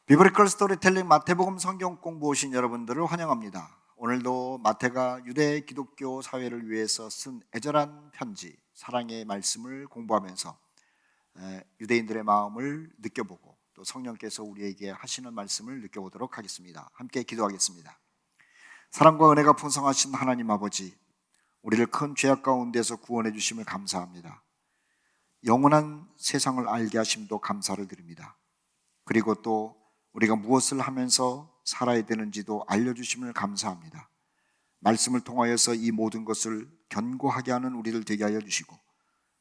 비브리컬 스토리텔링 마태복음 성경 공부 오신 여러분들을 환영합니다. 오늘도 마태가 유대 기독교 사회를 위해서 쓴 애절한 편지, 사랑의 말씀을 공부하면서 유대인들의 마음을 느껴보고 또 성령께서 우리에게 하시는 말씀을 느껴보도록 하겠습니다. 함께 기도하겠습니다. 사랑과 은혜가 풍성하신 하나님 아버지, 우리를 큰 죄악 가운데서 구원해 주심을 감사합니다. 영원한 세상을 알게 하심도 감사를 드립니다. 그리고 또 우리가 무엇을 하면서 살아야 되는지도 알려주심을 감사합니다. 말씀을 통하여서 이 모든 것을 견고하게 하는 우리들 되게 하여 주시고,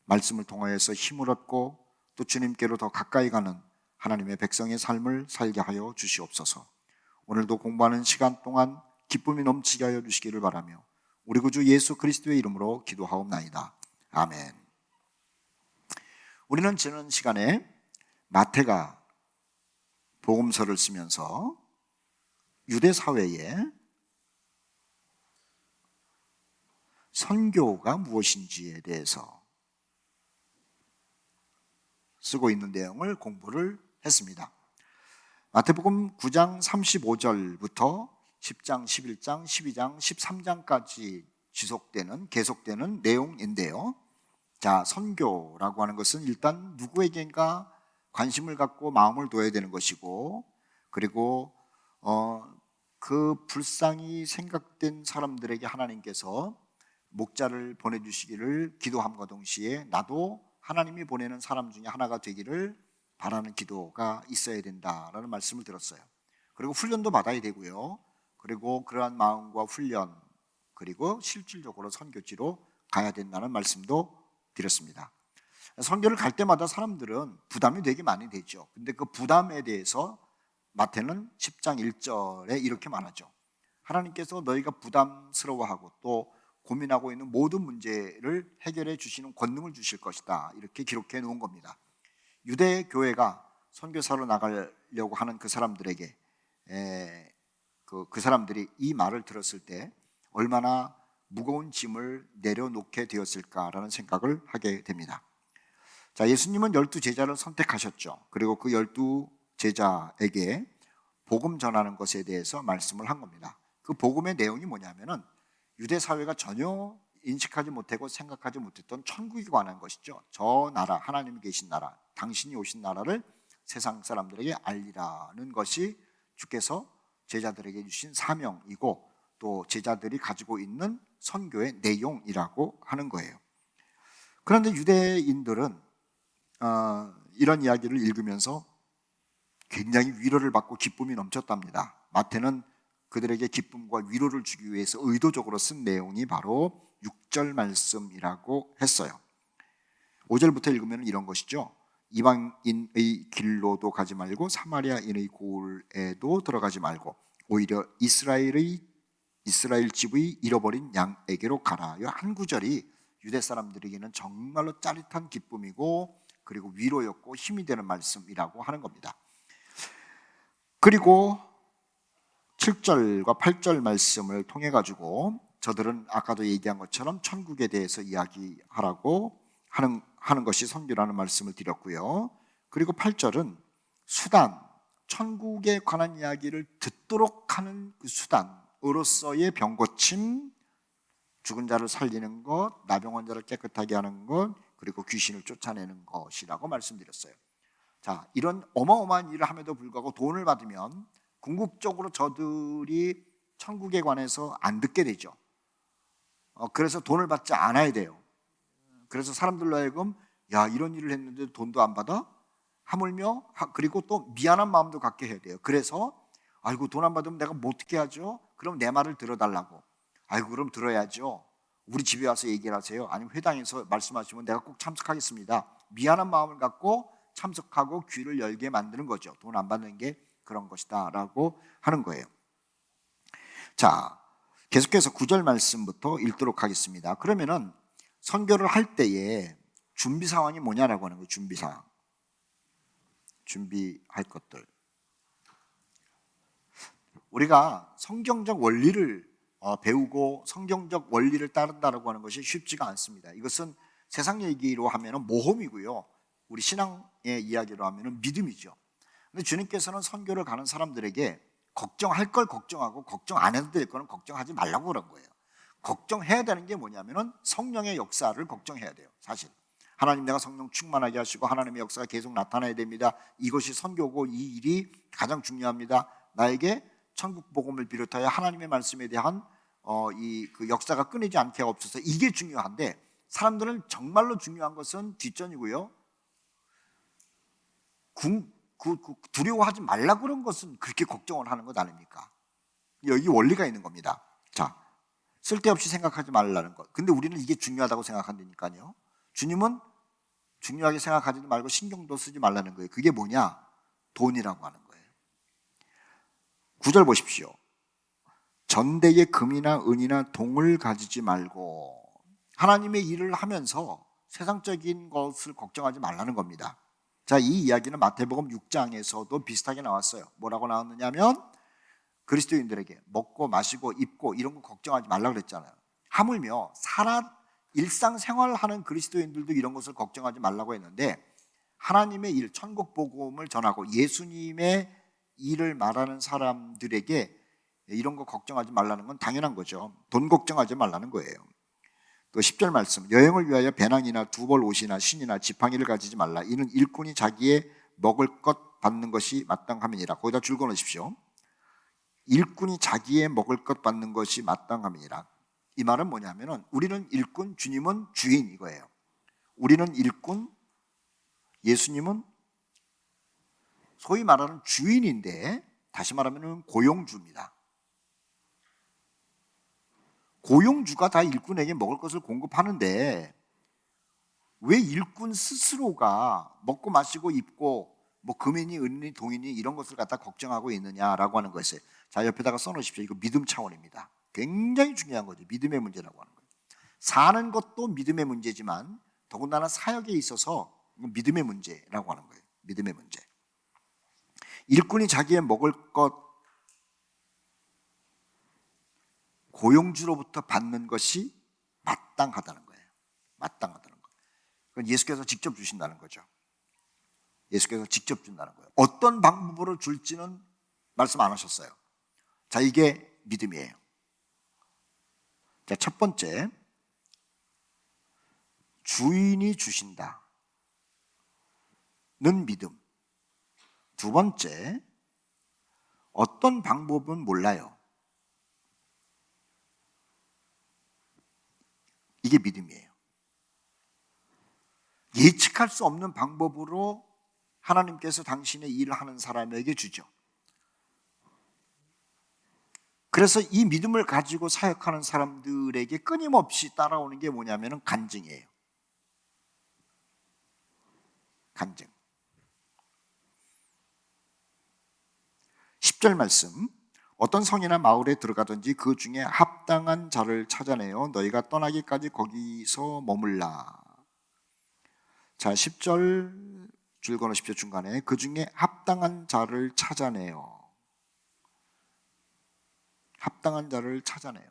말씀을 통하여서 힘을 얻고 또 주님께로 더 가까이 가는 하나님의 백성의 삶을 살게 하여 주시옵소서. 오늘도 공부하는 시간 동안 기쁨이 넘치게 하여 주시기를 바라며 우리 구주 예수 그리스도의 이름으로 기도하옵나이다. 아멘. 우리는 지난 시간에 마태가 복음서를 쓰면서 유대 사회에 선교가 무엇인지에 대해서 쓰고 있는 내용을 공부를 했습니다. 마태복음 9장 35절부터 10장, 11장, 12장, 13장까지 계속되는 내용인데요. 자, 선교라고 하는 것은 일단 누구에게인가 관심을 갖고 마음을 둬야 되는 것이고, 그리고 그 불쌍히 생각된 사람들에게 하나님께서 목자를 보내주시기를 기도함과 동시에 나도 하나님이 보내는 사람 중에 하나가 되기를 바라는 기도가 있어야 된다라는 말씀을 들었어요. 그리고 훈련도 받아야 되고요. 그리고 그러한 마음과 훈련, 그리고 실질적으로 선교지로 가야 된다는 말씀도 드렸습니다. 선교를 갈 때마다 사람들은 부담이 되게 많이 되죠. 근데 그 부담에 대해서 마태는 10장 1절에 이렇게 말하죠. 하나님께서 너희가 부담스러워하고 또 고민하고 있는 모든 문제를 해결해 주시는 권능을 주실 것이다. 이렇게 기록해 놓은 겁니다. 유대 교회가 선교사로 나가려고 하는 그 사람들에게 그 사람들이 이 말을 들었을 때 얼마나 무거운 짐을 내려놓게 되었을까라는 생각을 하게 됩니다. 자, 예수님은 12제자를 선택하셨죠. 그리고 그 12제자에게 복음 전하는 것에 대해서 말씀을 한 겁니다. 그 복음의 내용이 뭐냐면은 유대 사회가 전혀 인식하지 못하고 생각하지 못했던 천국에 관한 것이죠. 저 나라, 하나님이 계신 나라, 당신이 오신 나라를 세상 사람들에게 알리라는 것이 주께서 제자들에게 주신 사명이고 또 제자들이 가지고 있는 선교의 내용이라고 하는 거예요. 그런데 유대인들은 이런 이야기를 읽으면서 굉장히 위로를 받고 기쁨이 넘쳤답니다. 마태는 그들에게 기쁨과 위로를 주기 위해서 의도적으로 쓴 내용이 바로 6절 말씀이라고 했어요. 5절부터 읽으면 이런 것이죠. 이방인의 길로도 가지 말고 사마리아인의 골에도 들어가지 말고 오히려 이스라엘 집의 잃어버린 양에게로 가라. 이 한 구절이 유대 사람들에게는 정말로 짜릿한 기쁨이고 그리고 위로였고 힘이 되는 말씀이라고 하는 겁니다. 그리고 7절과 8절 말씀을 통해 가지고 저들은 아까도 얘기한 것처럼 천국에 대해서 이야기하라고 하는 것이 선교라는 말씀을 드렸고요. 그리고 8절은 수단, 천국에 관한 이야기를 듣도록 하는 그 수단으로서의 병고침, 죽은 자를 살리는 것, 나병 환자를 깨끗하게 하는 것, 그리고 귀신을 쫓아내는 것이라고 말씀드렸어요. 자, 이런 어마어마한 일을 함에도 불구하고 돈을 받으면 궁극적으로 저들이 천국에 관해서 안 듣게 되죠. 그래서 돈을 받지 않아야 돼요. 그래서 사람들로 하여금 야, 이런 일을 했는데 돈도 안 받아? 하물며 그리고 또 미안한 마음도 갖게 해야 돼요. 그래서 아이고 돈 안 받으면 내가 뭐 어떻게 하죠? 그럼 내 말을 들어달라고. 아이고 그럼 들어야죠. 우리 집에 와서 얘기를 하세요. 아니면 회당에서 말씀하시면 내가 꼭 참석하겠습니다. 미안한 마음을 갖고 참석하고 귀를 열게 만드는 거죠. 돈 안 받는 게 그런 것이다 라고 하는 거예요. 자, 계속해서 9절 말씀부터 읽도록 하겠습니다. 그러면은 선교를 할 때에 준비 상황이 뭐냐라고 하는 거예요. 준비 상황, 준비할 것들. 우리가 성경적 원리를 배우고 성경적 원리를 따른다라고 하는 것이 쉽지가 않습니다. 이것은 세상 얘기로 하면 모험이고요. 우리 신앙의 이야기로 하면 믿음이죠. 근데 주님께서는 선교를 가는 사람들에게 걱정할 걸 걱정하고 걱정 안 해도 될 거는 걱정하지 말라고 그런 거예요. 걱정해야 되는 게 뭐냐면은 성령의 역사를 걱정해야 돼요. 사실 하나님 내가 성령 충만하게 하시고 하나님의 역사가 계속 나타나야 됩니다. 이것이 선교고 이 일이 가장 중요합니다. 나에게 천국 복음을 비롯하여 하나님의 말씀에 대한 그 역사가 끊이지 않게 없어서 이게 중요한데, 사람들은 정말로 중요한 것은 뒷전이고요. 두려워하지 말라 그런 것은 그렇게 걱정을 하는 것 아닙니까? 여기 원리가 있는 겁니다. 자, 쓸데없이 생각하지 말라는 것. 근데 우리는 이게 중요하다고 생각한다니까요. 주님은 중요하게 생각하지도 말고 신경도 쓰지 말라는 거예요. 그게 뭐냐? 돈이라고 하는 거예요. 9절 보십시오. 전대에 금이나 은이나 동을 가지지 말고, 하나님의 일을 하면서 세상적인 것을 걱정하지 말라는 겁니다. 자, 이 이야기는 마태복음 6장에서도 비슷하게 나왔어요. 뭐라고 나왔느냐면 그리스도인들에게 먹고 마시고 입고 이런 거 걱정하지 말라 그랬잖아요. 하물며 일상생활하는 그리스도인들도 이런 것을 걱정하지 말라고 했는데, 하나님의 일, 천국 복음을 전하고 예수님의 일을 말하는 사람들에게 이런 거 걱정하지 말라는 건 당연한 거죠. 돈 걱정하지 말라는 거예요. 또 10절 말씀, 여행을 위하여 배낭이나 두벌 옷이나 신이나 지팡이를 가지지 말라. 이는 일꾼이 자기의 먹을 것 받는 것이 마땅함이니라. 거기다 줄 그어놓으십시오. 일꾼이 자기의 먹을 것 받는 것이 마땅함이니라. 이 말은 뭐냐면은 우리는 일꾼, 주님은 주인 이거예요. 우리는 일꾼, 예수님은 소위 말하는 주인인데, 다시 말하면 고용주입니다. 고용주가 다 일꾼에게 먹을 것을 공급하는데 왜 일꾼 스스로가 먹고 마시고 입고 뭐 금이니 은이니 동이니 이런 것을 갖다 걱정하고 있느냐라고 하는 것이에요. 자, 옆에다가 써놓으십시오. 이거 믿음 차원입니다. 굉장히 중요한 거죠. 믿음의 문제라고 하는 거예요. 사는 것도 믿음의 문제지만 더군다나 사역에 있어서 믿음의 문제라고 하는 거예요. 믿음의 문제. 일꾼이 자기의 먹을 것 고용주로부터 받는 것이 마땅하다는 거예요. 마땅하다는 거. 그건 예수께서 직접 주신다는 거죠. 예수께서 직접 준다는 거예요. 어떤 방법으로 줄지는 말씀 안 하셨어요. 자, 이게 믿음이에요. 자, 첫 번째, 주인이 주신다는 믿음. 두 번째, 어떤 방법은 몰라요. 이게 믿음이에요. 예측할 수 없는 방법으로 하나님께서 당신의 일을 하는 사람에게 주죠. 그래서 이 믿음을 가지고 사역하는 사람들에게 끊임없이 따라오는 게 뭐냐면 간증이에요. 간증. 10절 말씀, 어떤 성이나 마을에 들어가든지 그 중에 합당한 자를 찾아내어 너희가 떠나기까지 거기서 머물라. 자, 10절 줄 그어놓으십시오. 중간에 그 중에 합당한 자를 찾아내요. 합당한 자를 찾아내요.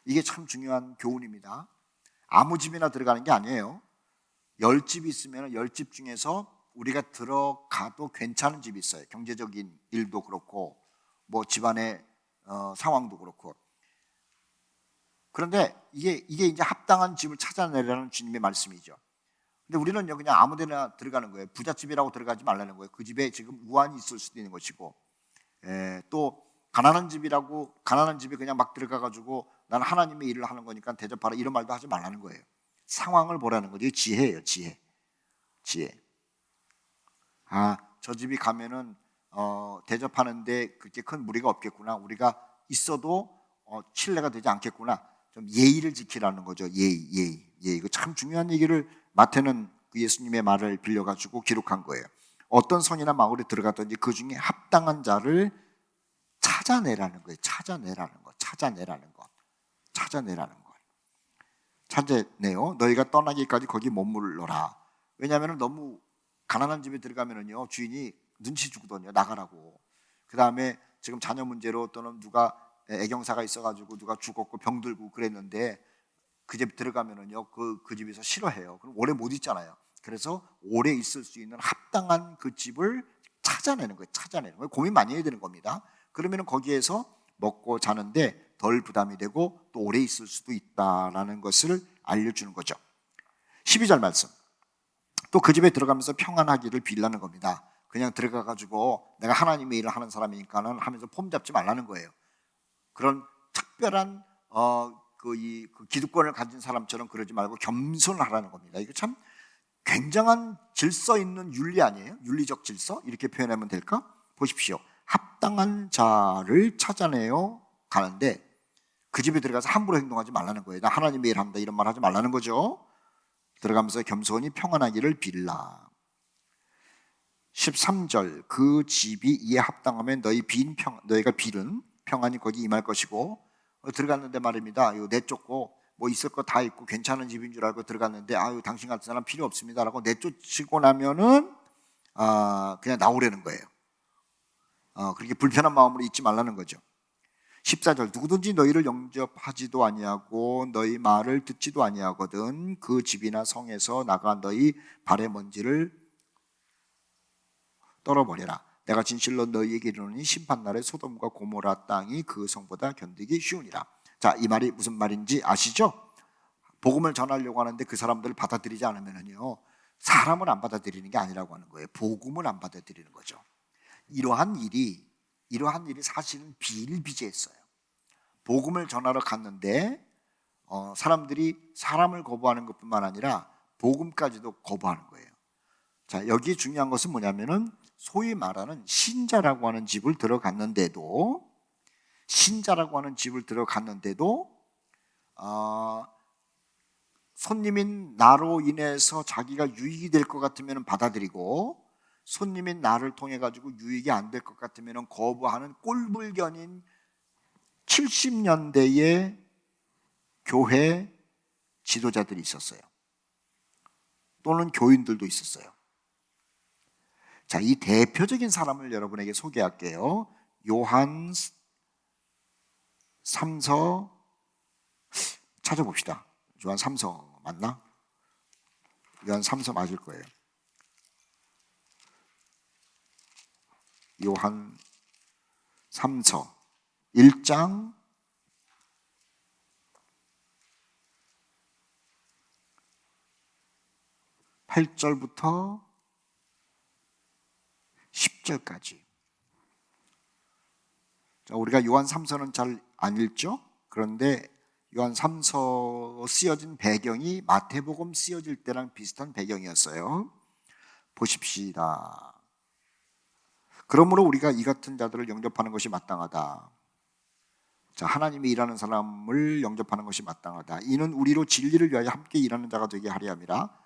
이게 참 중요한 교훈입니다. 아무 집이나 들어가는 게 아니에요. 10집이 있으면 10집 중에서 우리가 들어가도 괜찮은 집이 있어요. 경제적인 일도 그렇고 뭐 집안의 상황도 그렇고. 그런데 이게 이제 합당한 집을 찾아내라는 주님의 말씀이죠. 근데 우리는 그냥 아무 데나 들어가는 거예요. 부잣집이라고 들어가지 말라는 거예요. 그 집에 지금 우환이 있을 수도 있는 것이고, 또 가난한 집이 그냥 막 들어가가지고 나는 하나님의 일을 하는 거니까 대접하라 이런 말도 하지 말라는 거예요. 상황을 보라는 거죠. 지혜예요, 지혜. 아, 저 집이 가면은 대접하는데 그렇게 큰 무리가 없겠구나. 우리가 있어도 신뢰가 되지 않겠구나. 좀 예의를 지키라는 거죠. 예의. 이거 참 중요한 얘기를 마태는 그 예수님의 말을 빌려가지고 기록한 거예요. 어떤 성이나 마을에 들어가든지 그 중에 합당한 자를 찾아내라는 거예요. 찾아내라는 것. 찾아내요. 너희가 떠나기까지 거기 머물러라. 왜냐하면 너무 가난한 집에 들어가면은요, 주인이 눈치 주거든요. 나가라고. 그 다음에 지금 자녀 문제로 또는 누가 애경사가 있어가지고 누가 죽었고 병들고 그랬는데 그 집 들어가면은요, 그 집에서 싫어해요. 그럼 오래 못 있잖아요. 그래서 오래 있을 수 있는 합당한 그 집을 찾아내는 거예요. 찾아내는 거예요. 고민 많이 해야 되는 겁니다. 그러면 거기에서 먹고 자는데 덜 부담이 되고 또 오래 있을 수도 있다라는 것을 알려주는 거죠. 12절 말씀. 또 그 집에 들어가면서 평안하기를 빌라는 겁니다. 그냥 들어가가지고 내가 하나님의 일을 하는 사람이니까는 하면서 폼 잡지 말라는 거예요. 그런 특별한 그 기득권을 가진 사람처럼 그러지 말고 겸손하라는 겁니다. 이거 참 굉장한 질서 있는 윤리 아니에요? 윤리적 질서? 이렇게 표현하면 될까? 보십시오. 합당한 자를 찾아내어 가는데 그 집에 들어가서 함부로 행동하지 말라는 거예요. 나 하나님의 일 한다 이런 말 하지 말라는 거죠. 들어가면서 겸손히 평안하기를 빌라. 13절 그 집이 이에 합당하면 너희가 빌은 평안이 거기 임할 것이고 들어갔는데 말입니다. 이거 내쫓고 뭐 있을 거 다 있고 괜찮은 집인 줄 알고 들어갔는데 아유 당신 같은 사람 필요 없습니다라고 내쫓고 나면은 그냥 나오라는 거예요. 그렇게 불편한 마음으로 있지 말라는 거죠. 14절 누구든지 너희를 영접하지도 아니하고 너희 말을 듣지도 아니하거든 그 집이나 성에서 나가 너희 발의 먼지를 떨어버려라. 내가 진실로 너희에게 이르노니 심판날에 소돔과 고모라 땅이 그 성보다 견디기 쉬우니라. 자, 이 말이 무슨 말인지 아시죠? 복음을 전하려고 하는데 그 사람들을 받아들이지 않으면요 사람을 안 받아들이는 게 아니라고 하는 거예요. 복음을 안 받아들이는 거죠. 이러한 일이 사실은 비일비재했어요. 복음을 전하러 갔는데 사람들이 사람을 거부하는 것뿐만 아니라 복음까지도 거부하는 거예요. 자, 여기 중요한 것은 뭐냐면은 소위 말하는 신자라고 하는 집을 들어갔는데도 손님인 나로 인해서 자기가 유익이 될 것 같으면 받아들이고 손님인 나를 통해 가지고 유익이 안 될 것 같으면 거부하는 꼴불견인 70년대의 교회 지도자들이 있었어요. 또는 교인들도 있었어요. 자, 이 대표적인 사람을 여러분에게 소개할게요. 요한 3서 찾아봅시다. 요한 3서 맞나? 요한 3서 맞을 거예요. 요한 3서 1장 8절부터 10절까지. 자, 우리가 요한 3서는 잘 안 읽죠? 그런데 요한 3서 쓰여진 배경이 마태복음 쓰여질 때랑 비슷한 배경이었어요. 보십시다. 그러므로 우리가 이 같은 자들을 영접하는 것이 마땅하다. 자, 하나님이 일하는 사람을 영접하는 것이 마땅하다. 이는 우리로 진리를 위하여 함께 일하는 자가 되게 하려 함이라.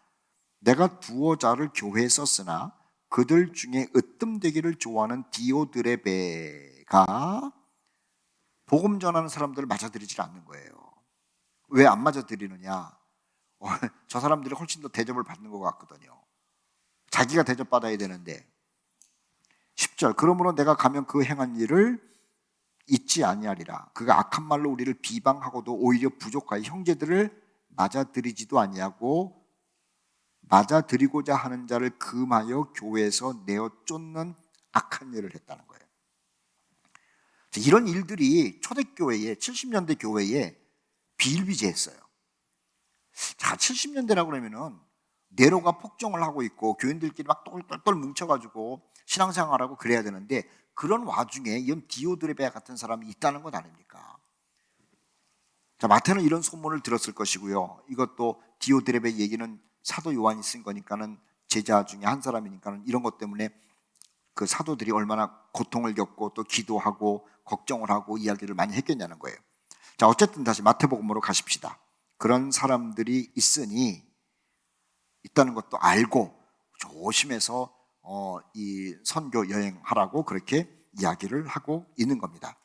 내가 두어 자를 교회에 썼으나 그들 중에 으뜸되기를 좋아하는 디오드레베가 복음 전하는 사람들을 맞아들이지 않는 거예요. 왜 안 맞아들이느냐? 저 사람들이 훨씬 더 대접을 받는 것 같거든요. 자기가 대접받아야 되는데. 10절 그러므로 내가 가면 그 행한 일을 잊지 아니하리라. 그가 악한 말로 우리를 비방하고도 오히려 부족하여 형제들을 맞아들이지도 아니하고 맞아들이고자 하는 자를 금하여 교회에서 내어 쫓는 악한 일을 했다는 거예요. 이런 일들이 초대교회에 70년대 교회에 비일비재했어요. 자, 70년대라고 그러면은 네로가 폭정을 하고 있고 교인들끼리 막 똘똘똘 뭉쳐가지고 신앙생활하고 그래야 되는데 그런 와중에 이런 디오드레베 같은 사람이 있다는 것 아닙니까? 자, 마태는 이런 소문을 들었을 것이고요. 이것도 디오드레베 얘기는 사도 요한이 쓴 거니까는 제자 중에 한 사람이니까는 이런 것 때문에 그 사도들이 얼마나 고통을 겪고 또 기도하고 걱정을 하고 이야기를 많이 했겠냐는 거예요. 자, 어쨌든 다시 마태복음으로 가십시다. 그런 사람들이 있다는 것도 알고 조심해서 이 선교 여행하라고 그렇게 이야기를 하고 있는 겁니다.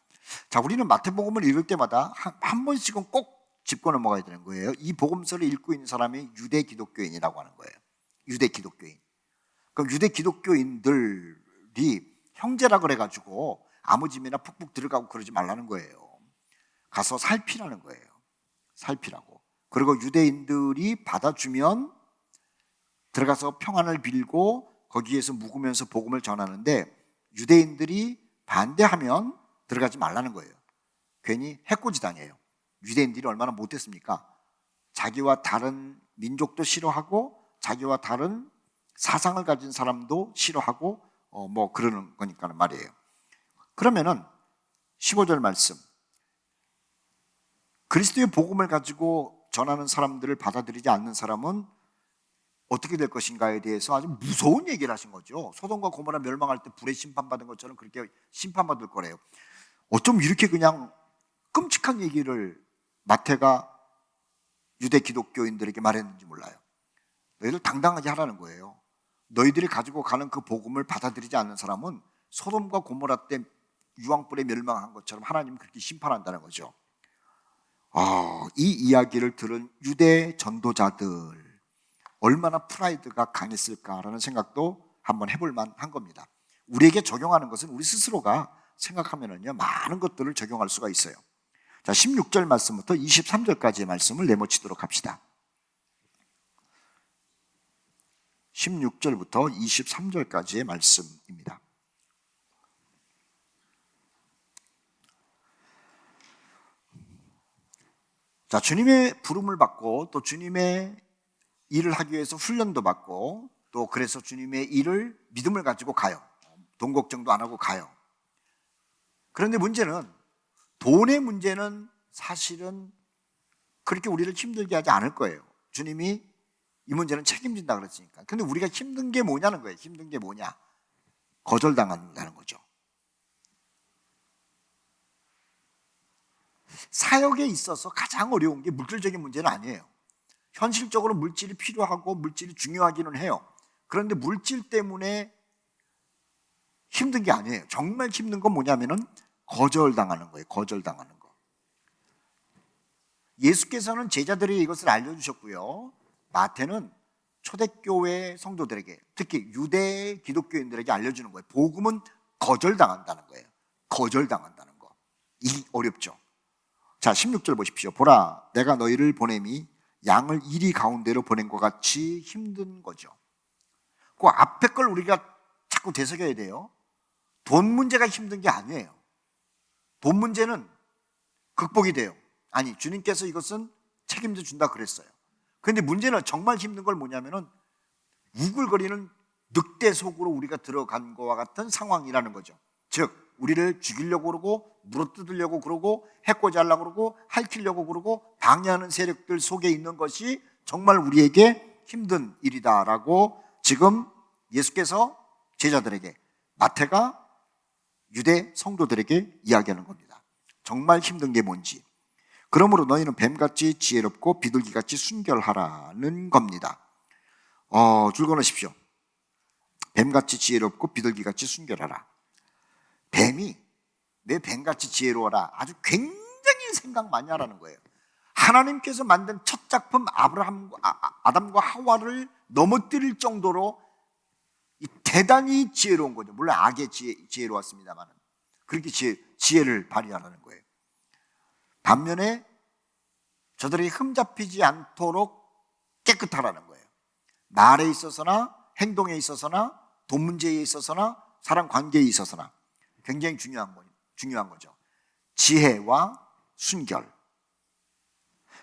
자, 우리는 마태복음을 읽을 때마다 한 번씩은 꼭 짚고 넘어가야 되는 거예요. 이 복음서를 읽고 있는 사람이 유대 기독교인이라고 하는 거예요. 유대 기독교인. 그럼 유대 기독교인들이 형제라 그래가지고 아무 집이나 푹푹 들어가고 그러지 말라는 거예요. 가서 살피라는 거예요. 살피라고. 그리고 유대인들이 받아주면 들어가서 평안을 빌고 거기에서 묵으면서 복음을 전하는데 유대인들이 반대하면 들어가지 말라는 거예요. 괜히 해코지 당해요. 유대인들이 얼마나 못했습니까? 자기와 다른 민족도 싫어하고 자기와 다른 사상을 가진 사람도 싫어하고 뭐 그러는 거니까 말이에요. 그러면은 15절 말씀, 그리스도의 복음을 가지고 전하는 사람들을 받아들이지 않는 사람은 어떻게 될 것인가에 대해서 아주 무서운 얘기를 하신 거죠. 소돔과 고모라 멸망할 때 불의 심판받은 것처럼 그렇게 심판받을 거래요. 어쩜 이렇게 그냥 끔찍한 얘기를 마태가 유대 기독교인들에게 말했는지 몰라요. 너희들 당당하게 하라는 거예요. 너희들이 가지고 가는 그 복음을 받아들이지 않는 사람은 소돔과 고모라 때 유황불에 멸망한 것처럼 하나님은 그렇게 심판한다는 거죠. 이 이야기를 들은 유대 전도자들 얼마나 프라이드가 강했을까라는 생각도 한번 해볼 만한 겁니다. 우리에게 적용하는 것은 우리 스스로가 생각하면은요, 많은 것들을 적용할 수가 있어요. 자, 16절 말씀부터 23절까지의 말씀을 내모치도록 합시다. 16절부터 23절까지의 말씀입니다. 자, 주님의 부름을 받고 또 주님의 일을 하기 위해서 훈련도 받고 또 그래서 주님의 일을 믿음을 가지고 가요. 돈 걱정도 안 하고 가요. 그런데 문제는 돈의 문제는 사실은 그렇게 우리를 힘들게 하지 않을 거예요. 주님이 이 문제는 책임진다 그랬으니까. 근데 우리가 힘든 게 뭐냐는 거예요. 힘든 게 뭐냐? 거절당한다는 거죠. 사역에 있어서 가장 어려운 게 물질적인 문제는 아니에요. 현실적으로 물질이 필요하고 물질이 중요하기는 해요. 그런데 물질 때문에 힘든 게 아니에요. 정말 힘든 건 뭐냐면은 거절당하는 거예요. 거절당하는 거. 예수께서는 제자들에게 이것을 알려주셨고요. 마태는 초대교회 성도들에게, 특히 유대 기독교인들에게 알려주는 거예요. 복음은 거절당한다는 거예요. 거절당한다는 거. 이 어렵죠. 자, 16절 보십시오. 보라, 내가 너희를 보냄이 양을 이리 가운데로 보낸 것 같이 힘든 거죠. 그 앞에 걸 우리가 자꾸 되새겨야 돼요. 돈 문제가 힘든 게 아니에요. 돈 문제는 극복이 돼요. 아니, 주님께서 이것은 책임져 준다 그랬어요. 그런데 문제는 정말 힘든 걸 뭐냐면은 우글거리는 늑대 속으로 우리가 들어간 것과 같은 상황이라는 거죠. 즉, 우리를 죽이려고 그러고 물어뜯으려고 그러고 해코지 하려고 그러고 핥히려고 그러고 방해하는 세력들 속에 있는 것이 정말 우리에게 힘든 일이다라고 지금 예수께서 제자들에게, 마태가 유대 성도들에게 이야기하는 겁니다. 정말 힘든 게 뭔지. 그러므로 너희는 뱀같이 지혜롭고 비둘기같이 순결하라는 겁니다. 줄 끊으십시오. 뱀같이 지혜롭고 비둘기같이 순결하라. 뱀이 내 뱀같이 지혜로워라. 아주 굉장히 생각 많이 하라는 거예요. 하나님께서 만든 첫 작품 아담과 하와를 넘어뜨릴 정도로 대단히 지혜로운 거죠. 물론 악의 지혜로웠습니다만 그렇게 지혜를 발휘하라는 거예요. 반면에 저들이 흠잡히지 않도록 깨끗하라는 거예요. 말에 있어서나 행동에 있어서나 돈 문제에 있어서나 사람 관계에 있어서나 굉장히 중요한 거죠. 지혜와 순결.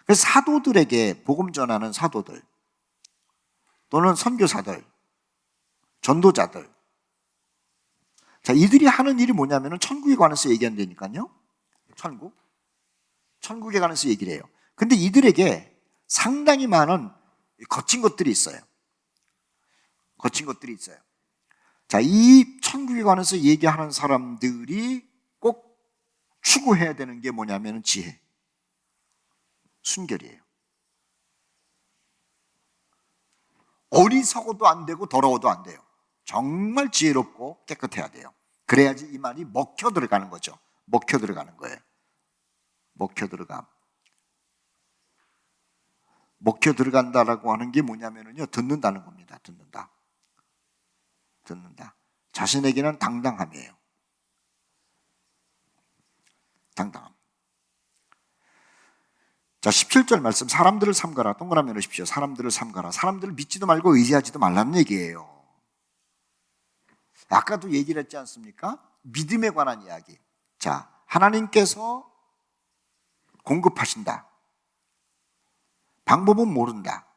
그래서 사도들에게 복음 전하는 사도들 또는 선교사들, 전도자들, 자, 이들이 하는 일이 뭐냐면은 천국에 관해서 얘기한다니까요. 천국에 관해서 얘기를 해요. 근데 이들에게 상당히 많은 거친 것들이 있어요. 자, 이 천국에 관해서 얘기하는 사람들이 꼭 추구해야 되는 게 뭐냐면 지혜, 순결이에요. 어리석어도 안 되고 더러워도 안 돼요. 정말 지혜롭고 깨끗해야 돼요. 그래야지 이 말이 먹혀 들어가는 거죠. 먹혀 들어가는 거예요. 먹혀 들어간다라고 하는 게 뭐냐면요, 듣는다는 겁니다. 듣는다. 자신에게는 당당함이에요. 당당함. 자, 17절 말씀, 사람들을 삼가라. 동그라미 넣으십시오. 사람들을 삼가라. 사람들을 믿지도 말고 의지하지도 말라는 얘기예요. 아까도 얘기를 했지 않습니까? 믿음에 관한 이야기. 자, 하나님께서 공급하신다. 방법은 모른다.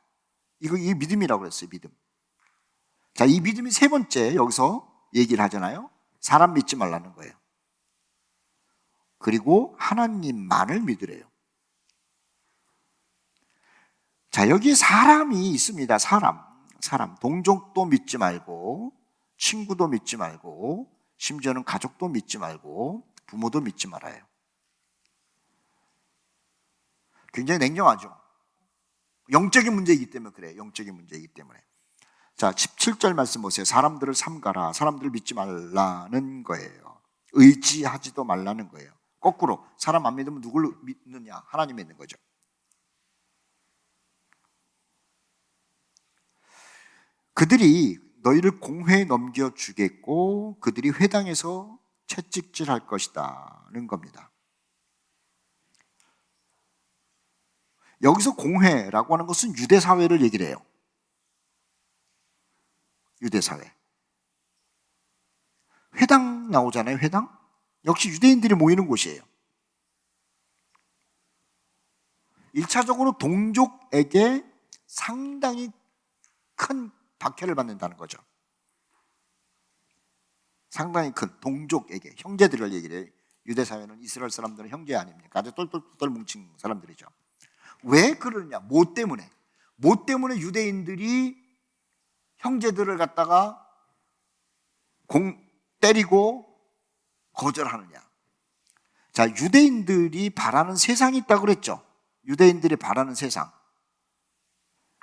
이게 믿음이라고 그랬어요, 믿음. 자, 이 믿음이 세 번째 여기서 얘기를 하잖아요. 사람 믿지 말라는 거예요. 그리고 하나님만을 믿으래요. 자, 여기 사람이 있습니다. 사람. 동족도 믿지 말고, 친구도 믿지 말고, 심지어는 가족도 믿지 말고, 부모도 믿지 말아요. 굉장히 냉정하죠. 영적인 문제이기 때문에 그래요. 영적인 문제이기 때문에. 자, 17절 말씀 보세요. 사람들을 삼가라. 사람들을 믿지 말라는 거예요. 의지하지도 말라는 거예요. 거꾸로 사람 안 믿으면 누굴 믿느냐? 하나님 믿는 거죠. 그들이 너희를 공회에 넘겨주겠고 그들이 회당에서 채찍질할 것이다는 겁니다. 여기서 공회라고 하는 것은 유대사회를 얘기를 해요. 유대사회. 회당 나오잖아요. 회당. 역시 유대인들이 모이는 곳이에요. 1차적으로 동족에게 상당히 큰 박해를 받는다는 거죠. 상당히 큰 동족에게, 형제들을 얘기를 해요. 유대사회는 이스라엘 사람들은 형제 아닙니까? 아주 똘똘똘 뭉친 사람들이죠. 왜 그러냐? 뭐 때문에 유대인들이 형제들을 갖다가 때리고 거절하느냐? 자, 유대인들이 바라는 세상이 있다고 그랬죠. 유대인들이 바라는 세상.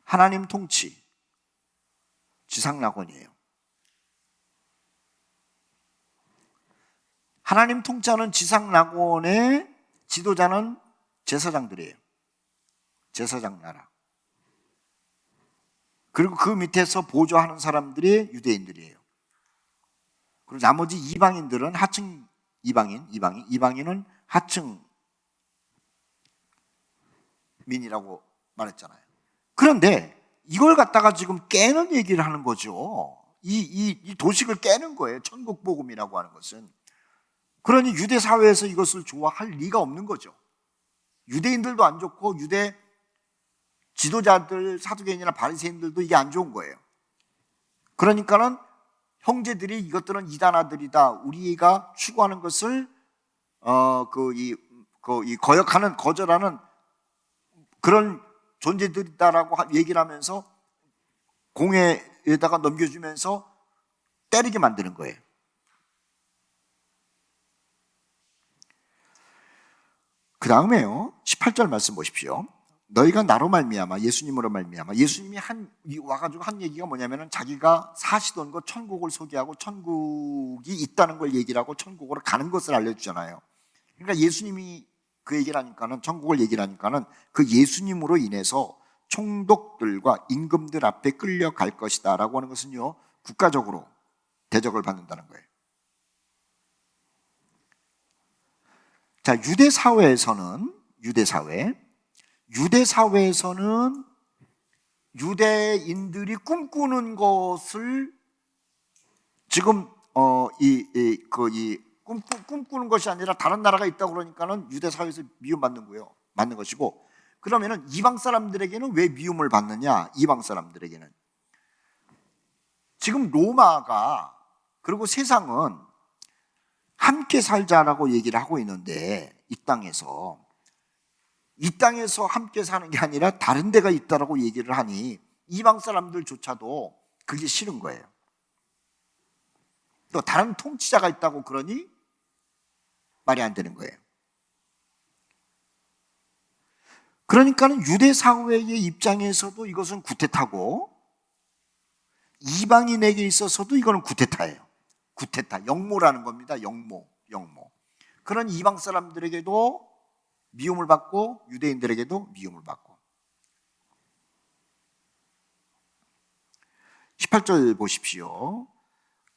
하나님 통치, 지상낙원이에요. 하나님 통치하는 지상낙원의 지도자는 제사장들이에요. 제사장 나라. 그리고 그 밑에서 보조하는 사람들이 유대인들이에요. 그리고 나머지 이방인들은 하층 이방인은 하층 민이라고 말했잖아요. 그런데 이걸 갖다가 지금 깨는 얘기를 하는 거죠. 이 도식을 깨는 거예요. 천국 복음이라고 하는 것은. 그러니 유대 사회에서 이것을 좋아할 리가 없는 거죠. 유대인들도 안 좋고 유대 지도자들, 사두개인이나 바리새인들도 이게 안 좋은 거예요. 그러니까는 형제들이 이것들은 이단아들이다. 우리가 추구하는 것을 거절하는 그런 존재들이다라고 얘기를 하면서 공회에다가 넘겨주면서 때리게 만드는 거예요. 그 다음에요, 18절 말씀 보십시오. 너희가 나로 말미암아, 예수님으로 말미암아, 예수님이 와가지고 한 얘기가 뭐냐면은 자기가 사시던 것 천국을 소개하고 천국이 있다는 걸 얘기를 하고 천국으로 가는 것을 알려주잖아요. 그러니까 예수님이 그 얘기를 하니까는, 천국을 얘기를 하니까는 그 예수님으로 인해서 총독들과 임금들 앞에 끌려갈 것이다 라고 하는 것은요, 국가적으로 대접을 받는다는 거예요. 자, 유대사회에서는 유대인들이 꿈꾸는 것을 지금 꿈꾸는 것이 아니라 다른 나라가 있다고 그러니까는 유대사회에서 미움받는 거예요. 맞는 것이고, 그러면은 이방 사람들에게는 왜 미움을 받느냐? 이방 사람들에게는 지금 로마가, 그리고 세상은 함께 살자라고 얘기를 하고 있는데, 이 땅에서 함께 사는 게 아니라 다른 데가 있다라고 얘기를 하니 이방 사람들조차도 그게 싫은 거예요. 또 다른 통치자가 있다고 그러니 말이 안 되는 거예요. 그러니까는 유대 사회의 입장에서도 이것은 구테타고, 이방인에게 있어서도 이거는 구테타예요. 구테타, 역모라는 겁니다. 역모. 그런 이방 사람들에게도 미움을 받고 유대인들에게도 미움을 받고. 18절 보십시오.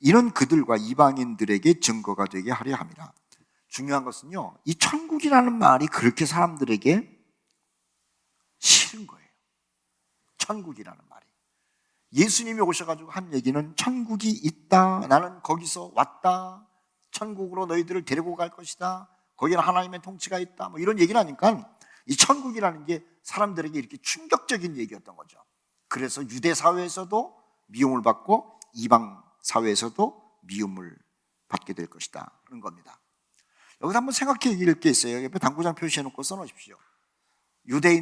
이는 그들과 이방인들에게 증거가 되게 하려 함이라. 중요한 것은요, 이 천국이라는 말이 그렇게 사람들에게 싫은 거예요. 천국이라는 말이. 예수님이 오셔가지고 한 얘기는 천국이 있다, 나는 거기서 왔다, 천국으로 너희들을 데리고 갈 것이다, 거기는 하나님의 통치가 있다, 뭐 이런 얘기를 하니까 이 천국이라는 게 사람들에게 이렇게 충격적인 얘기였던 거죠. 그래서 유대 사회에서도 미움을 받고 이방 사회에서도 미움을 받게 될 것이다 하는 겁니다. 여기서 한번 생각해 볼 게 있어요. 옆에 당구장 표시해놓고 써놓으십시오. 유대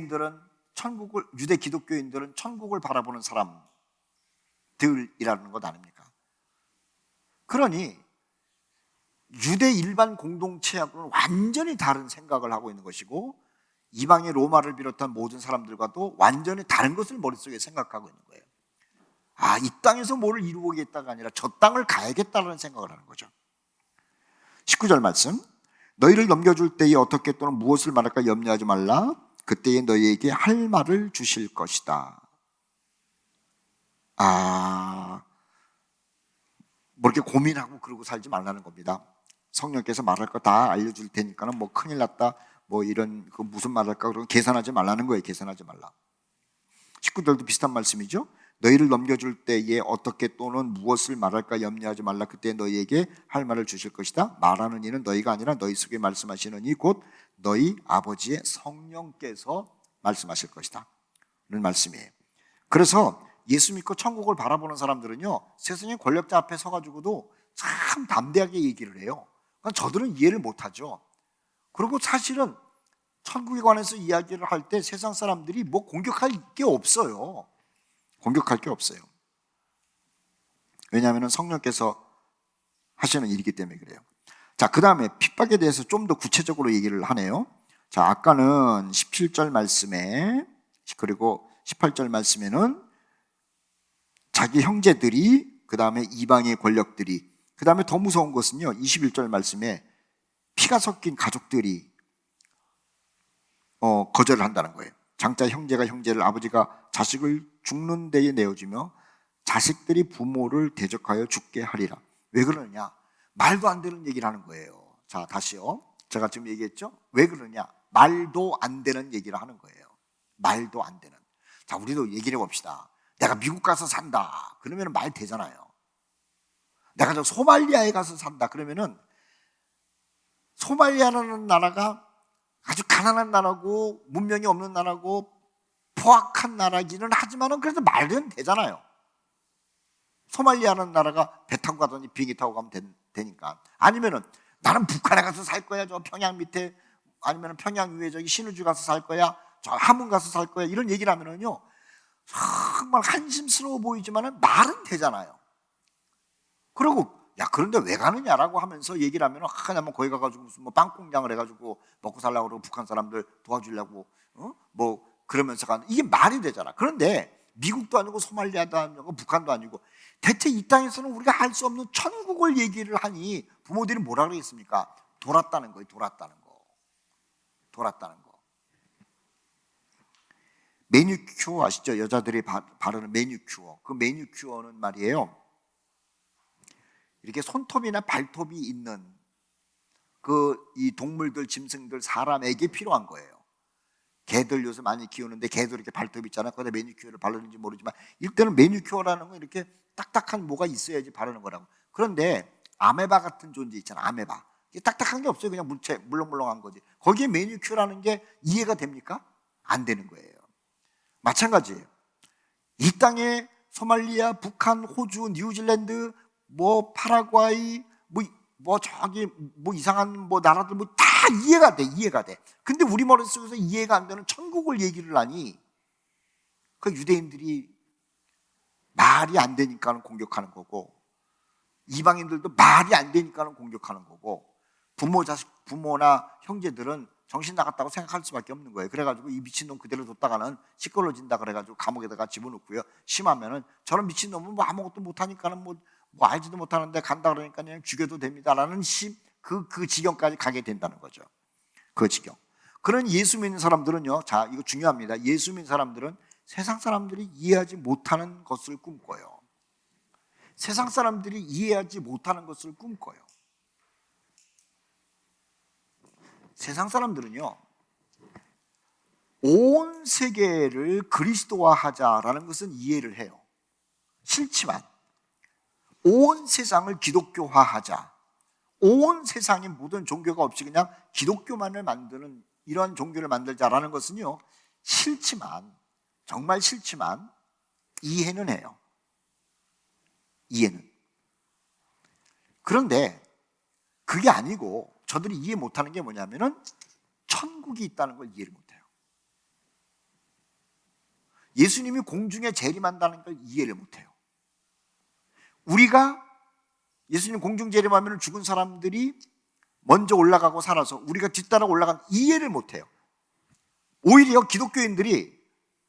기독교인들은 천국을 바라보는 사람들이라는 것 아닙니까? 그러니 유대 일반 공동체하고는 완전히 다른 생각을 하고 있는 것이고, 이방의 로마를 비롯한 모든 사람들과도 완전히 다른 것을 머릿속에 생각하고 있는 거예요. 아, 이 땅에서 뭐를 이루겠다가 아니라 저 땅을 가야겠다는 생각을 하는 거죠. 19절 말씀, 너희를 넘겨줄 때에 어떻게 또는 무엇을 말할까 염려하지 말라. 그때에 너희에게 할 말을 주실 것이다. 뭐 이렇게 고민하고 그러고 살지 말라는 겁니다. 성령께서 말할 거 다 알려줄 테니까는 뭐 큰일 났다, 뭐 이런 그 무슨 말할까 그러고 계산하지 말라는 거예요. 계산하지 말라. 19절도 비슷한 말씀이죠. 너희를 넘겨줄 때에 어떻게 또는 무엇을 말할까 염려하지 말라. 그때 너희에게 할 말을 주실 것이다. 말하는 이는 너희가 아니라 너희 속에 말씀하시는 이 곧 너희 아버지의 성령께서 말씀하실 것이다 는 말씀이에요. 그래서 예수 믿고 천국을 바라보는 사람들은요, 세상의 권력자 앞에 서가지고도 참 담대하게 얘기를 해요. 그러니까 저들은 이해를 못하죠. 그리고 사실은 천국에 관해서 이야기를 할 때 세상 사람들이 뭐 공격할 게 없어요. 공격할 게 없어요. 왜냐하면 성령께서 하시는 일이기 때문에 그래요. 자, 그 다음에 핍박에 대해서 좀 더 구체적으로 얘기를 하네요. 자, 아까는 17절 말씀에, 그리고 18절 말씀에는 자기 형제들이, 그 다음에 이방의 권력들이, 그 다음에 더 무서운 것은요, 21절 말씀에 피가 섞인 가족들이 거절을 한다는 거예요. 장차 형제가 형제를, 아버지가 자식을 죽는 데에 내어주며 자식들이 부모를 대적하여 죽게 하리라. 왜 그러느냐? 말도 안 되는 얘기를 하는 거예요. 자, 다시요. 제가 지금 얘기했죠? 왜 그러냐? 말도 안 되는 얘기를 하는 거예요. 말도 안 되는. 자, 우리도 얘기를 해봅시다. 내가 미국 가서 산다 그러면 말 되잖아요. 내가 저 소말리아에 가서 산다 그러면은, 소말리아라는 나라가 아주 가난한 나라고 문명이 없는 나라고 포악한 나라기는 하지만은 그래도 말은 되잖아요. 소말리아라는 나라가 배 타고 가더니 비행기 타고 가면 되니까. 아니면은 나는 북한에 가서 살 거야, 저 평양 밑에, 아니면 평양 위에 저기 신우주 가서 살 거야, 저 함흥 가서 살 거야, 이런 얘기를 하면은요, 정말 한심스러워 보이지만은 말은 되잖아요. 그리고 야, 그런데 왜 가느냐라고 하면서 얘기를 하면, 그냥 뭐 거기 가가지고 무슨 뭐 빵 공장을 해가지고 먹고 살려고 그러고 북한 사람들 도와주려고 뭐 그러면서 가는, 이게 말이 되잖아. 그런데 미국도 아니고 소말리아도 아니고 북한도 아니고 대체 이 땅에서는 우리가 할 수 없는 천국을 얘기를 하니 부모들이 뭐라 그러겠습니까? 돌았다는 거예요. 돌았다는 거. 매니큐어 아시죠? 여자들이 바르는 매니큐어. 그 매니큐어는 말이에요, 이렇게 손톱이나 발톱이 있는 이 동물들, 짐승들, 사람에게 필요한 거예요. 개들 요새 많이 키우는데 개도 이렇게 발톱 있잖아요. 거기다 매니큐어를 바르는지 모르지만 일단은 매니큐어라는 건 이렇게 딱딱한 뭐가 있어야지 바르는 거라고. 그런데 아메바 같은 존재 있잖아요. 아메바. 이게 딱딱한 게 없어요. 그냥 물체 물렁물렁한 거지. 거기에 매니큐어라는 게 이해가 됩니까? 안 되는 거예요. 마찬가지예요. 이 땅에 소말리아, 북한, 호주, 뉴질랜드, 뭐 파라과이, 뭐 저기 뭐 이상한 뭐 나라들 뭐 다 이해가 돼. 근데 우리 머릿속에서 이해가 안 되는 천국을 얘기를 하니, 그 유대인들이 말이 안 되니까는 공격하는 거고, 이방인들도 말이 안 되니까는 공격하는 거고, 부모나 형제들은 정신 나갔다고 생각할 수밖에 없는 거예요. 그래가지고 이 미친놈 그대로 뒀다가는 시끄러진다 그래가지고 감옥에다가 집어넣고요. 심하면은 저런 미친놈은 뭐 아무것도 못하니까는 뭐 알지도 못하는데 간다 그러니까 그냥 죽여도 됩니다라는 그 지경까지 가게 된다는 거죠. 그 지경. 그런 예수 믿는 사람들은요, 자, 이거 중요합니다. 예수 믿는 사람들은 세상 사람들이 이해하지 못하는 것을 꿈꿔요. 세상 사람들이 이해하지 못하는 것을 꿈꿔요. 세상 사람들은요, 온 세계를 그리스도화하자라는 것은 이해를 해요. 싫지만 온 세상을 기독교화하자, 온 세상의 모든 종교가 없이 그냥 기독교만을 만드는 이런 종교를 만들자라는 것은요, 싫지만, 정말 싫지만 이해는 해요. 이해는. 그런데 그게 아니고 저들이 이해 못하는 게 뭐냐면은 천국이 있다는 걸 이해를 못해요. 예수님이 공중에 재림한다는 걸 이해를 못해요. 우리가 예수님 공중 재림하면 죽은 사람들이 먼저 올라가고 살아서 우리가 뒤따라 올라간 이해를 못해요. 오히려 기독교인들이